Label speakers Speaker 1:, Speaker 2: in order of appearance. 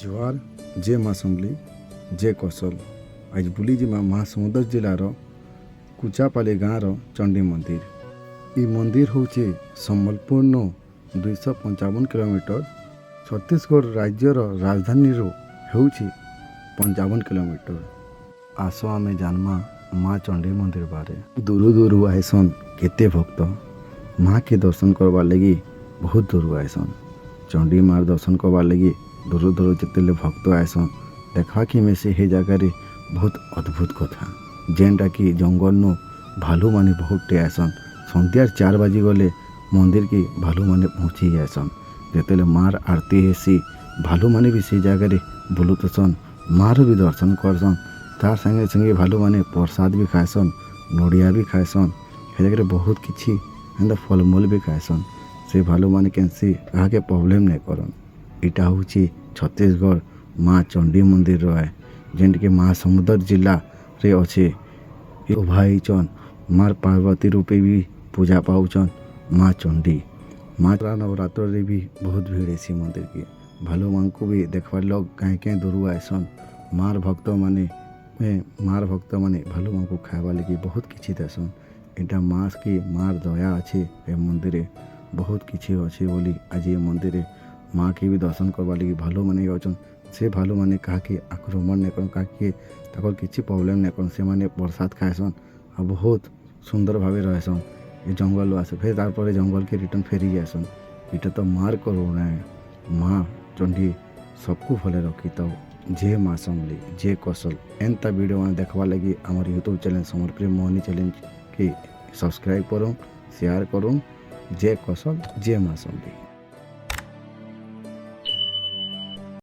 Speaker 1: ଜୁହାର ଯେ ମା ସମ୍ବଲି ଯେ କୌଶଲ ଆଜି ବୁଲିଯିମା ମହାସମୁନ୍ଦର ଜିଲ୍ଲାର କୁଚାପାଲି ଗାଁର ଚଣ୍ଡୀ ମନ୍ଦିର। ଏ ମନ୍ଦିର ହେଉଛି ସମ୍ବଲପୁରନୁ 255 କିଲୋମିଟର, ଛତିଶଗଡ଼ ରାଜ୍ୟର ରାଜଧାନୀରୁ ହେଉଛି 55 କିଲୋମିଟର। ଆସ ଆମେ ଜାନ୍ମା ମା ଚଣ୍ଡୀ ମନ୍ଦିର ବାରେ। ଦୂରୁ ଆଇସନ୍ କେତେ ଭକ୍ତ ମାକେ ଦର୍ଶନ କରବାର୍ ଲାଗି ବହୁତ ଦୂରୁ ଆଇସନ୍। ଚଣ୍ଡୀ ମାର ଦର୍ଶନ କରବାର୍ ଲାଗି ଦୂରୁ ଯେତେବେଳେ ଭକ୍ତ ଆଇସନ୍ ଦେଖବାକେ ମିଶି ସେ ଜାଗାରେ ବହୁତ ଅଦ୍ଭୁତ କଥା, ଯେନ୍ଟାକି ଜଙ୍ଗଲନୁ ଭାଲୁମାନେ ବହୁତଟେ ଆଇସନ୍। ସନ୍ଧ୍ୟା 4 ବାଜି ଗଲେ ମନ୍ଦିରକେ ଭାଲୁମାନେ ପହଞ୍ଚି ଯାଇସନ୍। ଯେତେବେଳେ ମାର ଆରତି ହେସି ଭାଲୁମାନେ ବି ସେ ଜାଗାରେ ବୁଲୁଥିସନ୍, ମାର ବି ଦର୍ଶନ କରସନ୍। ତାର ସାଙ୍ଗେ ଭାଲୁମାନେ ପ୍ରସାଦ ବି ଖାଏସନ୍, ନଡ଼ିଆ ବି ଖାଏସନ୍। ସେ ଜାଗାରେ ବହୁତ କିଛି ଏନ୍ତା ଫଲମୂଲ ବି ଖାଏସନ୍। ସେ ଭାଲୁମାନେ କେନ୍ସି କାହାକେ ପ୍ରୋବ୍ଲେମ୍ ନାଇଁ କରନ୍। ଏଇଟା ହେଉଛି ଛତିଶଗଡ଼ ମା ଚଣ୍ଡୀ ମନ୍ଦିର ରହେ, ଯେନ୍ଟିକି ମହାସମୁନ୍ଦର ଜିଲ୍ଲାରେ ଅଛେ। ଉଭା ହେଇଛନ୍ ମାର ପାର୍ବତୀ ରୂପେ ବି ପୂଜା ପାଉଛନ୍ ମା ଚଣ୍ଡୀ। ମା ନବରାତ୍ରରେ ବି ବହୁତ ଭିଡ଼ ହେସି ମନ୍ଦିରକେ। ଭାଲୁମାନଙ୍କୁ ବି ଦେଖବାର୍ ଲୋକ କାହିଁ ଦୂରୁ ଆଇସନ୍। ମାର ଭକ୍ତମାନେ ଭାଲୁମାନଙ୍କୁ ଖାଇବାର୍ ଲାଗି ବହୁତ କିଛି ଦେସନ୍। ଏଇଟା ମାର ଦୟା ଅଛି। ଏ ମନ୍ଦିରେ ବହୁତ କିଛି ଅଛି ବୋଲି ଆଜି ଏ ମନ୍ଦିରେ ମାକେ ବି ଦର୍ଶନ କରବାର୍ ଲାଗି ଭାଲୁମାନେ ଯାଉଛନ୍। ସେ ଭାଲୁମାନେ କାହାକେ ଆକ୍ରମଣ ନାଇଁ କରନ୍, କାହାକେ ତାଙ୍କର କିଛି ପ୍ରୋବ୍ଲେମ୍ ନାଇଁ କରନ୍। ସେମାନେ ପ୍ରସାଦ ଖାଏସନ୍ ଆଉ ବହୁତ ସୁନ୍ଦର ଭାବେ ରହେସନ୍। ଏ ଜଙ୍ଗଲରୁ ଆସେ ଫେର୍ ତାରପରେ ଜଙ୍ଗଲକେ ରିଟର୍ନ ଫେରି ଯାଏସନ୍। ଏଇଟା ତ ମାର କରୁଣା। ମା ଚଣ୍ଡୀ सबको भले रखिताओ। जय माँ सम्बली जय कौशल। एंता वीडियो मैंने देखवार लगी हमारे यूट्यूब चैनल समर्प्रिय मोहनी चैलेंज के सब्सक्राइब करूँ, शेयर करूँ। जय कौशल जय माँ सम्बली।